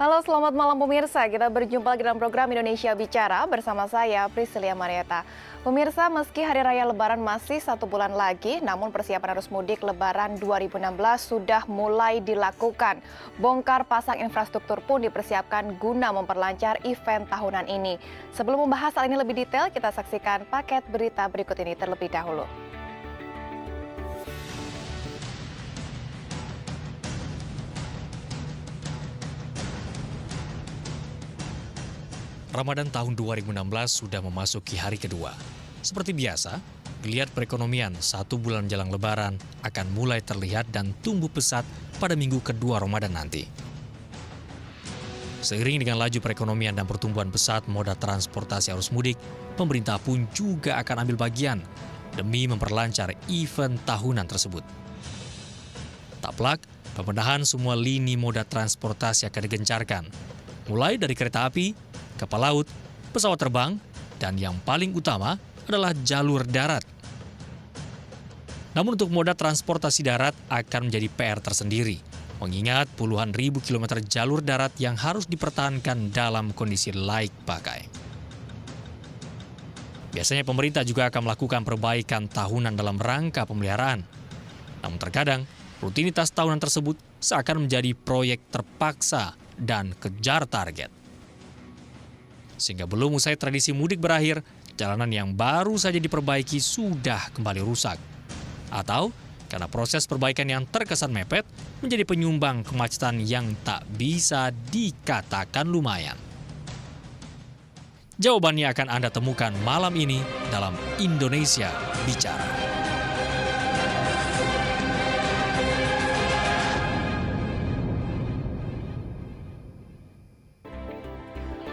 Halo, selamat malam pemirsa. Kita berjumpa lagi dalam program Indonesia Bicara bersama saya, Priscilia Marieta. Pemirsa, meski Hari Raya Lebaran masih 1 bulan lagi, namun persiapan arus mudik Lebaran 2016 sudah mulai dilakukan. Bongkar pasang infrastruktur pun dipersiapkan guna memperlancar event tahunan ini. Sebelum membahas hal ini lebih detail, kita saksikan paket berita berikut ini terlebih dahulu. Ramadan tahun 2016 sudah memasuki hari kedua. Seperti biasa, geliat perekonomian 1 bulan jelang Lebaran akan mulai terlihat dan tumbuh pesat pada minggu kedua Ramadan nanti. Seiring dengan laju perekonomian dan pertumbuhan pesat moda transportasi arus mudik, pemerintah pun juga akan ambil bagian demi memperlancar event tahunan tersebut. Tak pelak, pembenahan semua lini moda transportasi akan digencarkan, mulai dari kereta api, kapal laut, pesawat terbang, dan yang paling utama adalah jalur darat. Namun untuk moda transportasi darat akan menjadi PR tersendiri, mengingat puluhan ribu kilometer jalur darat yang harus dipertahankan dalam kondisi layak pakai. Biasanya pemerintah juga akan melakukan perbaikan tahunan dalam rangka pemeliharaan. Namun terkadang, rutinitas tahunan tersebut seakan menjadi proyek terpaksa dan kejar target. Sehingga belum usai tradisi mudik berakhir, jalanan yang baru saja diperbaiki sudah kembali rusak. Atau karena proses perbaikan yang terkesan mepet menjadi penyumbang kemacetan yang tak bisa dikatakan lumayan. Jawabannya akan Anda temukan malam ini dalam Indonesia Bicara.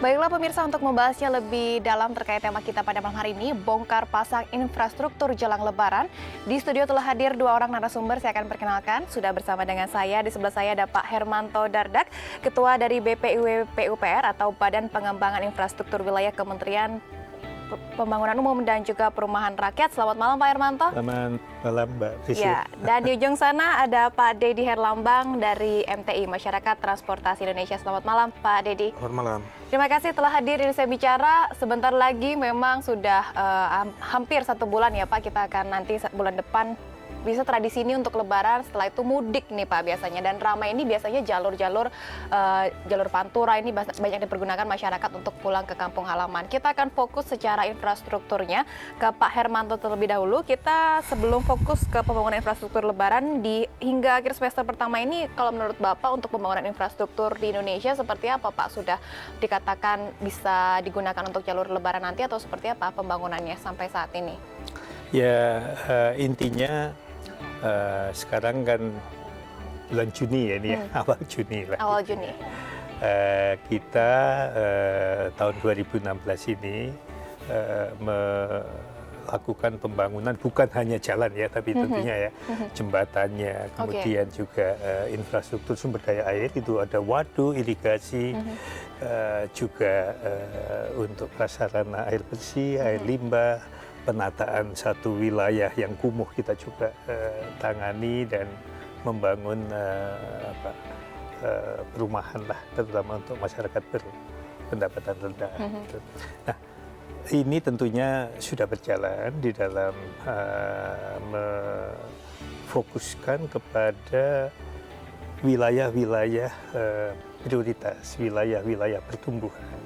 Baiklah pemirsa, untuk membahasnya lebih dalam terkait tema kita pada malam hari ini, bongkar pasang infrastruktur jelang Lebaran. Di studio telah hadir 2 orang narasumber, saya akan perkenalkan. Sudah bersama dengan saya, di sebelah saya ada Pak Hermanto Dardak, Ketua dari BPIW PUPR atau Badan Pengembangan Infrastruktur Wilayah Kementerian Pembangunan Umum dan juga Perumahan Rakyat. Selamat malam Pak Hermanto. Selamat malam Mbak Priscilia. Ya, dan di ujung sana ada Pak Dedi Herlambang dari MTI, Masyarakat Transportasi Indonesia. Selamat malam Pak Dedi. Selamat malam. Terima kasih telah hadir di Indonesia Bicara. Sebentar lagi memang sudah hampir 1 bulan ya Pak. Kita akan nanti bulan depan bisa tradisi ini untuk Lebaran, setelah itu mudik nih Pak biasanya. Dan ramai ini biasanya jalur Pantura ini banyak dipergunakan masyarakat untuk pulang ke kampung halaman. Kita akan fokus secara infrastrukturnya ke Pak Hermanto terlebih dahulu. Kita sebelum fokus ke pembangunan infrastruktur Lebaran hingga akhir semester pertama ini, kalau menurut Bapak untuk pembangunan infrastruktur di Indonesia seperti apa Pak? Sudah dikatakan bisa digunakan untuk jalur Lebaran nanti atau seperti apa pembangunannya sampai saat ini? Ya, intinya sekarang kan bulan Juni ya ini ya, awal Juni lah. Awal Juni. Kita tahun 2016 ini melakukan pembangunan bukan hanya jalan ya, tapi tentunya ya jembatannya, kemudian juga infrastruktur sumber daya air itu ada waduk, irigasi, juga untuk prasarana air bersih, air limbah. Penataan satu wilayah yang kumuh kita juga tangani dan membangun perumahan lah, terutama untuk masyarakat berpendapatan rendah. Nah, ini tentunya sudah berjalan di dalam memfokuskan kepada wilayah-wilayah prioritas, wilayah-wilayah pertumbuhan.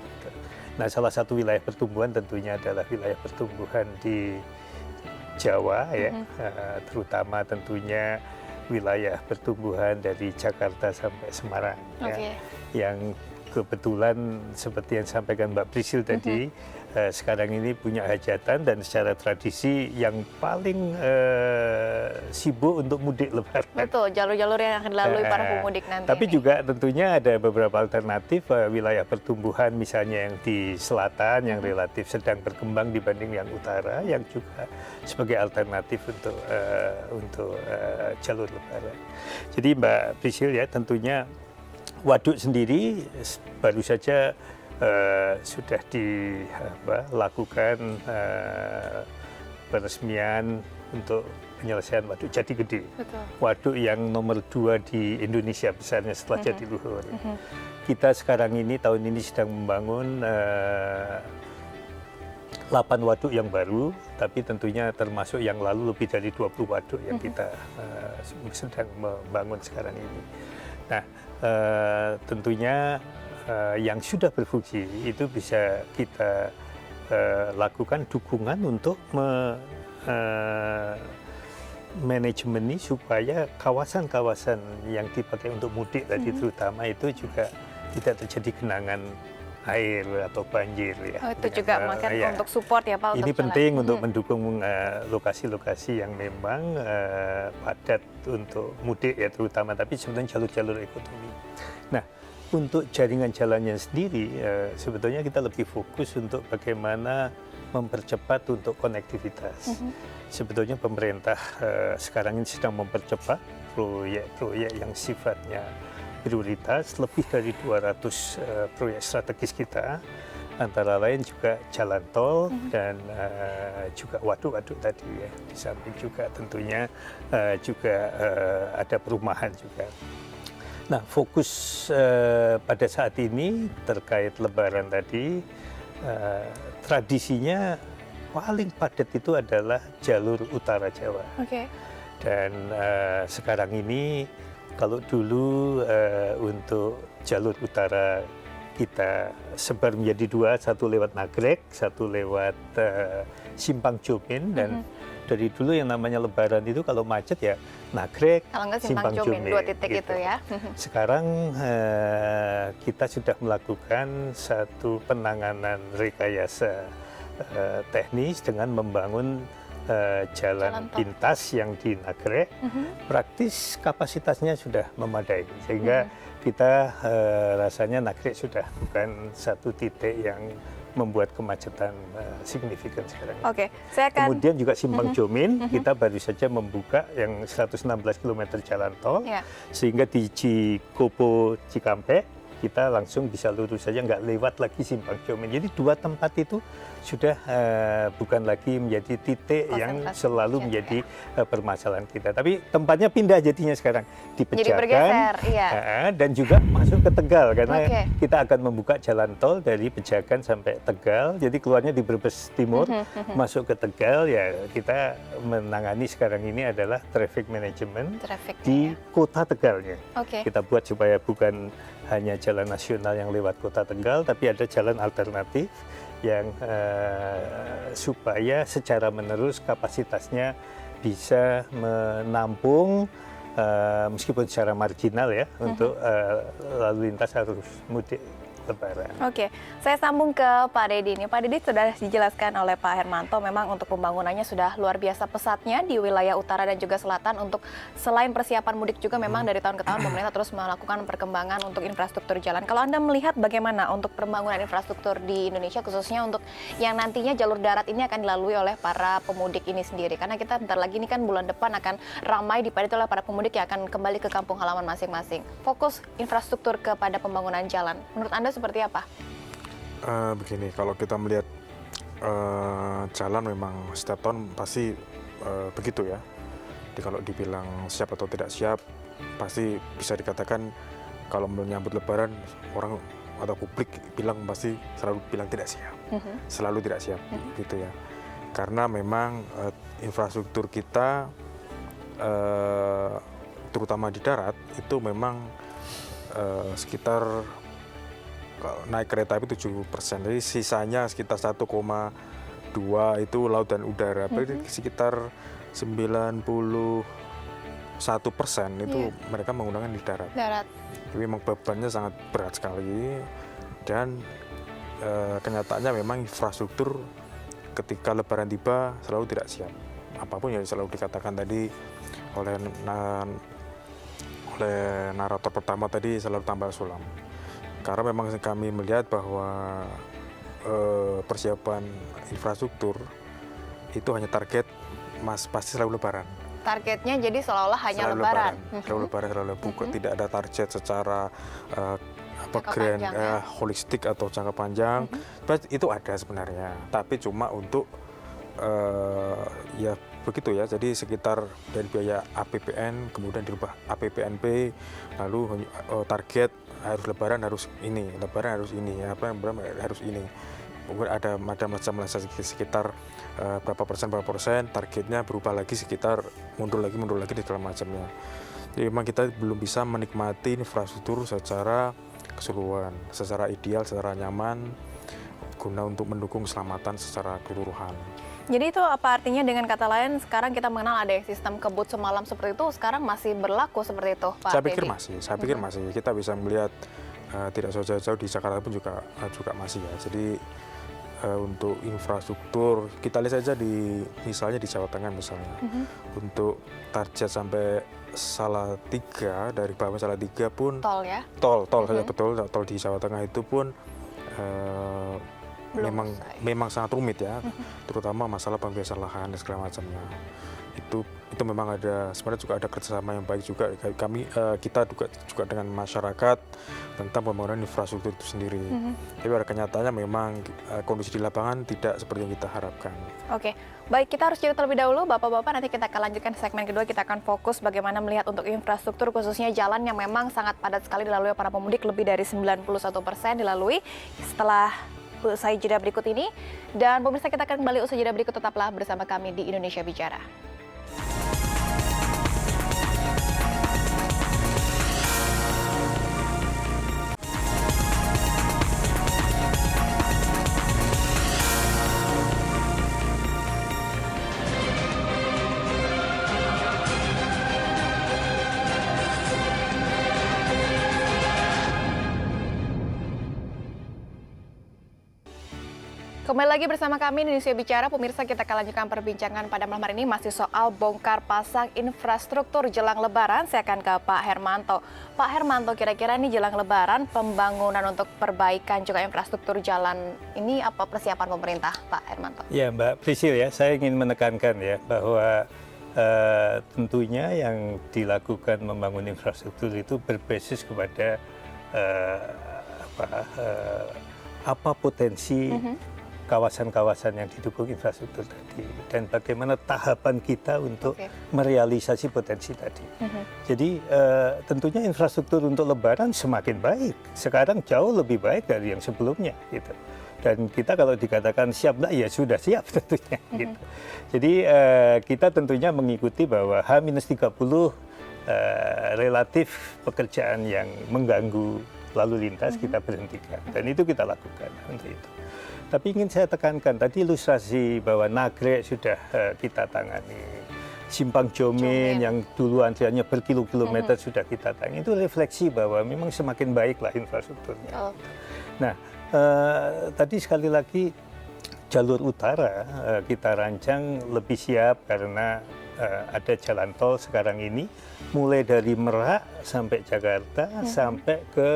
Nah, salah satu wilayah pertumbuhan tentunya adalah wilayah pertumbuhan di Jawa ya, terutama tentunya wilayah pertumbuhan dari Jakarta sampai Semarang ya, yang kebetulan seperti yang sampaikan Mbak Prisil tadi, sekarang ini punya hajatan dan secara tradisi yang paling sibuk untuk mudik Lebaran. Betul, jalur-jalur yang akan dilalui para pemudik nanti. Tapi juga tentunya ada beberapa alternatif wilayah pertumbuhan, misalnya yang di selatan yang relatif sedang berkembang dibanding yang utara, yang juga sebagai alternatif untuk jalur Lebaran. Jadi Mbak Prisil ya, tentunya waduk sendiri baru saja sudah dilakukan peresmian untuk penyelesaian waduk Jati Gede. Betul. Waduk yang nomor 2 di Indonesia besarnya setelah Jatiluhur. Kita sekarang ini tahun ini sedang membangun 8 waduk yang baru, tapi tentunya termasuk yang lalu lebih dari 20 waduk yang kita sedang membangun sekarang ini. Nah, tentunya yang sudah berfungsi itu bisa kita lakukan dukungan untuk manajemen ini supaya kawasan-kawasan yang dipakai untuk mudik tadi terutama itu juga tidak terjadi genangan air atau banjir ya. Oh, itu juga makan untuk support ya Pak. Ini untuk penting jalan. untuk mendukung lokasi-lokasi yang memang padat untuk mudik ya terutama, tapi sebenarnya jalur-jalur ekonomi. Nah, untuk jaringan jalannya sendiri sebetulnya kita lebih fokus untuk bagaimana mempercepat untuk konektivitas. Sebetulnya pemerintah sekarang ini sedang mempercepat proyek-proyek yang sifatnya prioritas, lebih dari 200 proyek strategis kita, antara lain juga jalan tol dan juga waduk-waduk tadi ya. Di samping juga tentunya juga ada perumahan juga. Nah, fokus pada saat ini terkait Lebaran tadi, tradisinya paling padat itu adalah jalur utara Jawa. Oke. Dan sekarang ini kalau dulu untuk jalur utara kita sebar menjadi 2, satu lewat Nagrek, satu lewat Simpang Jomin, dan dari dulu yang namanya Lebaran itu kalau macet ya Nagrek, Kalau nggak Simpang Jomin, 2 titik gitu. itu ya. Sekarang kita sudah melakukan satu penanganan rekayasa teknis dengan membangun jalan pintas yang di Nagrek. Praktis kapasitasnya sudah memadai, sehingga kita rasanya Nagrek sudah bukan satu titik yang membuat kemacetan signifikan sekarang. Oke, saya akan Kemudian juga Simpang Jomin, kita baru saja membuka yang 116 km jalan tol, sehingga di Cikopo Cikampek kita langsung bisa lurus saja, nggak lewat lagi Simpang Jomin. Jadi 2 tempat itu sudah bukan lagi menjadi titik yang selalu menjadi permasalahan kita. Tapi tempatnya pindah jadinya sekarang di Pejagan, dan juga masuk ke Tegal, karena kita akan membuka jalan tol dari Pejagan sampai Tegal. Jadi keluarnya di Brebes Timur, masuk ke Tegal, ya kita menangani sekarang ini adalah traffic management di kota Tegalnya. Kita buat supaya bukan hanya jalan nasional yang lewat kota Tegal, tapi ada jalan alternatif yang supaya secara menerus kapasitasnya bisa menampung meskipun secara marginal ya untuk lalu lintas arus mudik Lebaran. Oke, saya sambung ke Pak Dedi ini. Pak Dedi sudah dijelaskan oleh Pak Hermanto, memang untuk pembangunannya sudah luar biasa pesatnya di wilayah utara dan juga selatan. Untuk selain persiapan mudik juga memang dari tahun ke tahun pemerintah terus melakukan perkembangan untuk infrastruktur jalan. Kalau Anda melihat bagaimana untuk pembangunan infrastruktur di Indonesia, khususnya untuk yang nantinya jalur darat ini akan dilalui oleh para pemudik ini sendiri. Karena kita bentar lagi ini kan bulan depan akan ramai dipadati oleh para pemudik yang akan kembali ke kampung halaman masing-masing. Fokus infrastruktur kepada pembangunan jalan. Menurut Anda seperti apa? Begini, kalau kita melihat jalan memang setiap tahun pasti begitu ya. Jadi kalau dibilang siap atau tidak siap, pasti bisa dikatakan kalau menyambut Lebaran orang atau publik bilang pasti selalu bilang tidak siap, selalu tidak siap, gitu ya. Karena memang infrastruktur kita, terutama di darat itu memang sekitar naik kereta api 70%, jadi sisanya sekitar 1,2 itu laut dan udara, berarti sekitar 91% itu mereka menggunakan di darat. Jadi memang bebannya sangat berat sekali, dan kenyataannya memang infrastruktur ketika Lebaran tiba selalu tidak siap. Apapun yang selalu dikatakan tadi oleh narator pertama tadi selalu tambal sulam. Karena memang kami melihat bahwa persiapan infrastruktur itu hanya target pasti selalu Lebaran. Targetnya jadi seolah-olah hanya Lebaran. Selalu Lebaran, selalu bukan, tidak ada target secara grand, holistik atau jangka panjang. Itu ada sebenarnya, tapi cuma untuk ya begitu ya. Jadi sekitar dari biaya APBN kemudian dirubah APBNP, lalu target harus lebaran harus ini, apa yang harus ini. Mungkin ada macam-macam sekitar berapa persen, targetnya berubah lagi sekitar mundur lagi di segala macamnya. Jadi memang kita belum bisa menikmati infrastruktur secara keseluruhan, secara ideal, secara nyaman, guna untuk mendukung keselamatan secara keseluruhan. Jadi itu apa artinya, dengan kata lain sekarang kita mengenal ada sistem kebut semalam seperti itu, sekarang masih berlaku seperti itu, Pak Saya pikir Teddy? saya pikir masih. Kita bisa melihat tidak jauh-jauh di Jakarta pun juga masih ya. Jadi untuk infrastruktur kita lihat saja misalnya di Jawa Tengah misalnya, untuk target sampai Salatiga, dari bawah Salatiga pun Tol ya? tol ya betul, tol di Jawa Tengah itu pun memang sangat rumit ya, terutama masalah pembebasan lahan dan segala macamnya. Itu memang sebenarnya juga ada kerjasama yang baik juga kita juga dengan masyarakat tentang pembangunan infrastruktur itu sendiri. Tapi pada kenyataannya memang kondisi di lapangan tidak seperti yang kita harapkan. Oke, baik, kita harus jeda terlebih dahulu, Bapak-Bapak. Nanti kita akan lanjutkan segmen kedua, kita akan fokus bagaimana melihat untuk infrastruktur, khususnya jalan yang memang sangat padat sekali dilalui para pemudik, lebih dari 91% dilalui setelah usai jeda berikut ini. Dan pemirsa, kita akan kembali usai jeda berikut, tetaplah bersama kami di Indonesia Bicara. Kembali lagi bersama kami di Indonesia Bicara. Pemirsa, kita akan lanjutkan perbincangan pada malam hari ini masih soal bongkar pasang infrastruktur jelang Lebaran. Saya akan ke Pak Hermanto. Pak Hermanto, kira-kira ini jelang Lebaran, pembangunan untuk perbaikan juga infrastruktur jalan ini apa persiapan pemerintah, Pak Hermanto? Ya, Mbak Prisil ya, saya ingin menekankan ya bahwa tentunya yang dilakukan membangun infrastruktur itu berbasis kepada apa potensi kawasan-kawasan yang didukung infrastruktur tadi, dan bagaimana tahapan kita untuk merealisasi potensi tadi. Jadi tentunya infrastruktur untuk Lebaran semakin baik. Sekarang jauh lebih baik dari yang sebelumnya, gitu. Dan kita kalau dikatakan siap, ya sudah siap tentunya. Gitu. Jadi kita tentunya mengikuti bahwa H-30 relatif pekerjaan yang mengganggu lalu lintas kita berhentikan, dan itu kita lakukan untuk itu. Tapi ingin saya tekankan tadi ilustrasi bahwa Nagrek sudah kita tangani, Simpang Jomin yang dulu antriannya berkilo-kilometer sudah kita tangani. Itu refleksi bahwa memang semakin baiklah infrastrukturnya. Nah, tadi sekali lagi jalur utara kita rancang lebih siap karena ada jalan tol sekarang ini mulai dari Merak sampai Jakarta sampai ke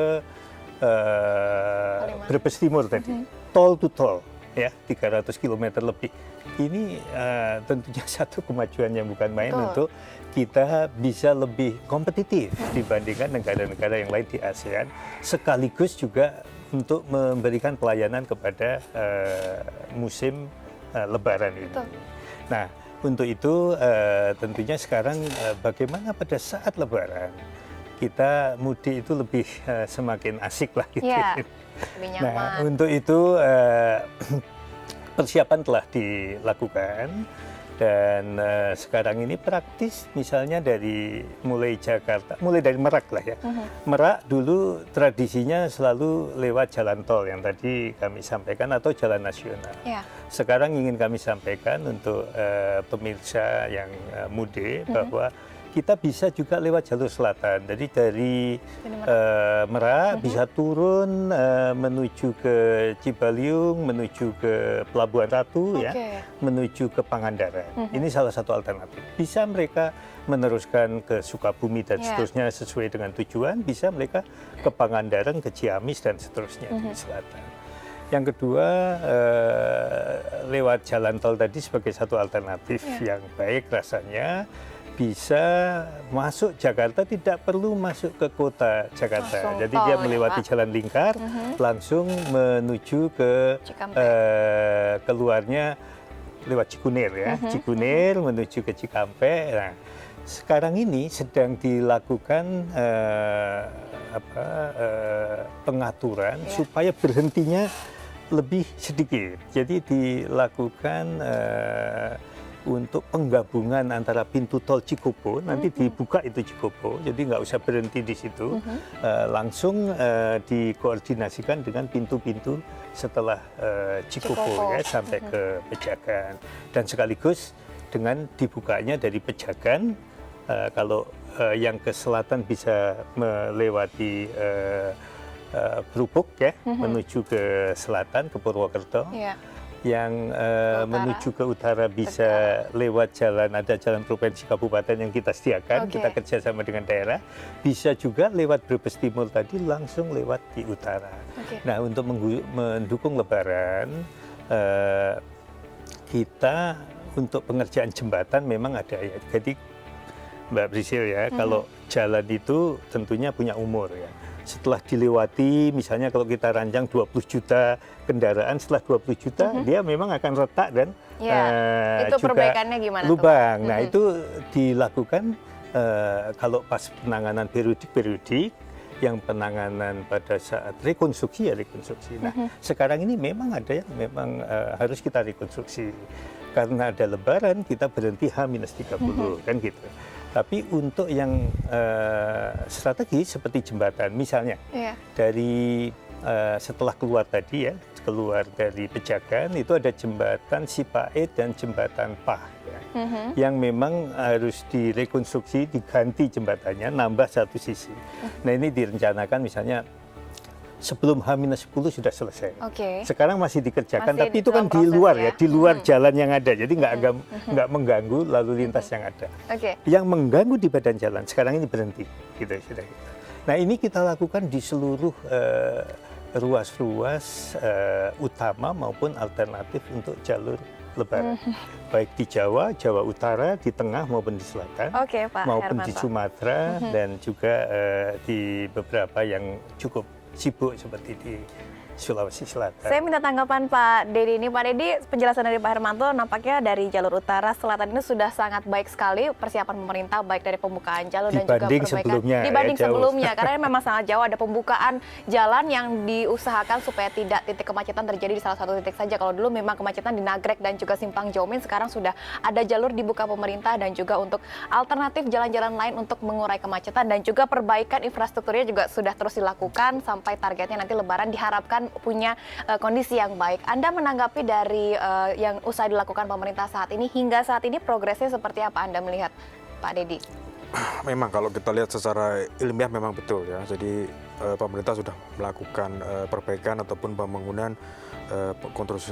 Brebes Timur tadi. Tol to tol ya, 300 km lebih. Ini tentunya satu kemajuan yang bukan main untuk kita bisa lebih kompetitif dibandingkan negara-negara yang lain di ASEAN, sekaligus juga untuk memberikan pelayanan kepada musim Lebaran ini. Nah, untuk itu tentunya sekarang bagaimana pada saat Lebaran kita mudik itu lebih semakin asik lah gitu. Ya, lebih nyaman. Nah, untuk itu persiapan telah dilakukan, dan sekarang ini praktis misalnya mulai dari Merak lah ya. Merak dulu tradisinya selalu lewat jalan tol yang tadi kami sampaikan atau jalan nasional. Sekarang ingin kami sampaikan untuk pemirsa yang mudik bahwa kita bisa juga lewat jalur selatan. Jadi dari Merak bisa turun menuju ke Cibaliung, menuju ke Pelabuhan Ratu, ya, menuju ke Pangandaran. Ini salah satu alternatif. Bisa mereka meneruskan ke Sukabumi dan seterusnya sesuai dengan tujuan. Bisa mereka ke Pangandaran, ke Ciamis dan seterusnya di selatan. Yang kedua, lewat jalan tol tadi sebagai satu alternatif yang baik rasanya. Bisa masuk Jakarta, tidak perlu masuk ke kota Jakarta. Jadi dia melewati jalan lingkar, langsung menuju ke keluarnya lewat Cikunir ya, Cikunir menuju ke Cikampek. Nah, sekarang ini sedang dilakukan pengaturan supaya berhentinya lebih sedikit. Jadi dilakukan untuk penggabungan antara pintu tol Cikopo, nanti dibuka itu Cikopo, jadi nggak usah berhenti di situ, langsung dikoordinasikan dengan pintu-pintu setelah Cikopo ya, sampai ke Pejagan. Dan sekaligus dengan dibukanya dari Pejagan, kalau yang ke selatan bisa melewati Brubuk ya, menuju ke selatan, ke Purwokerto. Yang menuju ke utara bisa lewat jalan, ada jalan provinsi kabupaten yang kita sediakan, kita kerjasama dengan daerah. Bisa juga lewat Brebes Timur tadi langsung lewat di utara. Nah, untuk mendukung Lebaran, kita untuk pengerjaan jembatan memang ada ya. Jadi Mbak Prisil ya, kalau jalan itu tentunya punya umur ya. Setelah dilewati, misalnya kalau kita rancang 20 juta kendaraan, setelah 20 juta dia memang akan retak dan itu juga perbaikannya gimana lubang. tuh? Nah, itu dilakukan kalau pas penanganan periodik, yang penanganan pada saat rekonstruksi ya rekonstruksi. Nah, sekarang ini memang ada yang memang harus kita rekonstruksi. Karena ada Lebaran, kita berhenti H-30, kan gitu. Tapi untuk yang strategis seperti jembatan, misalnya dari setelah keluar tadi ya, keluar dari Pejagan, itu ada jembatan Sipaet dan jembatan Pah ya, yang memang harus direkonstruksi, diganti jembatannya, nambah satu sisi. Nah, ini direncanakan misalnya sebelum H-10 sudah selesai. Sekarang masih dikerjakan, tapi itu kan di luar ya, di luar jalan yang ada, jadi nggak mengganggu lalu lintas yang ada. Yang mengganggu di badan jalan sekarang ini berhenti, gitu sudah. Nah, ini kita lakukan di seluruh ruas-ruas utama maupun alternatif untuk jalur Lebaran, baik di Jawa, Jawa Utara, di tengah maupun di selatan, maupun di Sumatera dan juga di beberapa yang cukup sibuk seperti di Sulawesi Selatan. Saya minta tanggapan Pak Dedi ini. Pak Dedi, penjelasan dari Pak Hermanto nampaknya dari jalur utara selatan ini sudah sangat baik sekali persiapan pemerintah, baik dari pembukaan jalur dan juga perbaikan dibanding sebelumnya. Karena memang sangat jauh, ada pembukaan jalan yang diusahakan supaya tidak titik kemacetan terjadi di salah satu titik saja. Kalau dulu memang kemacetan di Nagrek dan juga Simpang Jomin, sekarang sudah ada jalur dibuka pemerintah dan juga untuk alternatif jalan-jalan lain untuk mengurai kemacetan, dan juga perbaikan infrastrukturnya juga sudah terus dilakukan sampai targetnya nanti Lebaran diharapkan punya kondisi yang baik. Anda menanggapi dari yang usaha dilakukan pemerintah saat ini, hingga saat ini progresnya seperti apa Anda melihat, Pak Dedi? Memang kalau kita lihat secara ilmiah memang betul ya. Jadi pemerintah sudah melakukan perbaikan ataupun pembangunan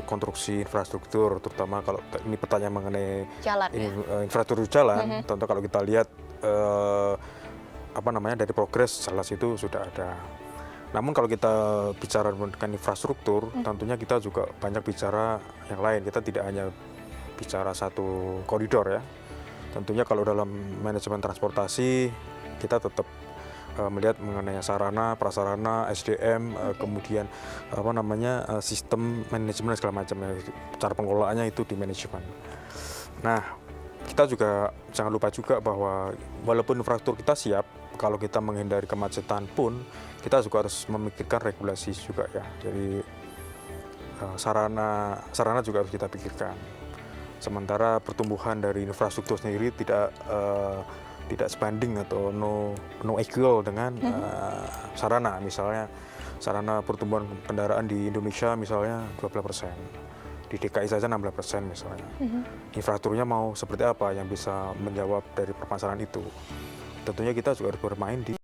konstruksi infrastruktur, terutama kalau ini pertanyaan mengenai jalan, infrastruktur jalan. Contoh kalau kita lihat dari progres jelas itu sudah ada. Namun kalau kita bicara dengan infrastruktur, tentunya kita juga banyak bicara yang lain. Kita tidak hanya bicara satu koridor ya. Tentunya kalau dalam manajemen transportasi, kita tetap melihat mengenai sarana, prasarana, SDM, kemudian sistem manajemen segala macam. Cara pengelolaannya itu di manajemen. Nah, kita juga jangan lupa juga bahwa walaupun infrastruktur kita siap, kalau kita menghindari kemacetan pun kita juga harus memikirkan regulasi juga ya. Jadi sarana juga harus kita pikirkan. Sementara pertumbuhan dari infrastruktur sendiri tidak sebanding atau no equal dengan sarana. Misalnya sarana pertumbuhan kendaraan di Indonesia misalnya 12%. Di DKI saja 16% misalnya. Infrastrukturnya mau seperti apa yang bisa menjawab dari permasalahan itu. Tentunya kita juga harus bermain di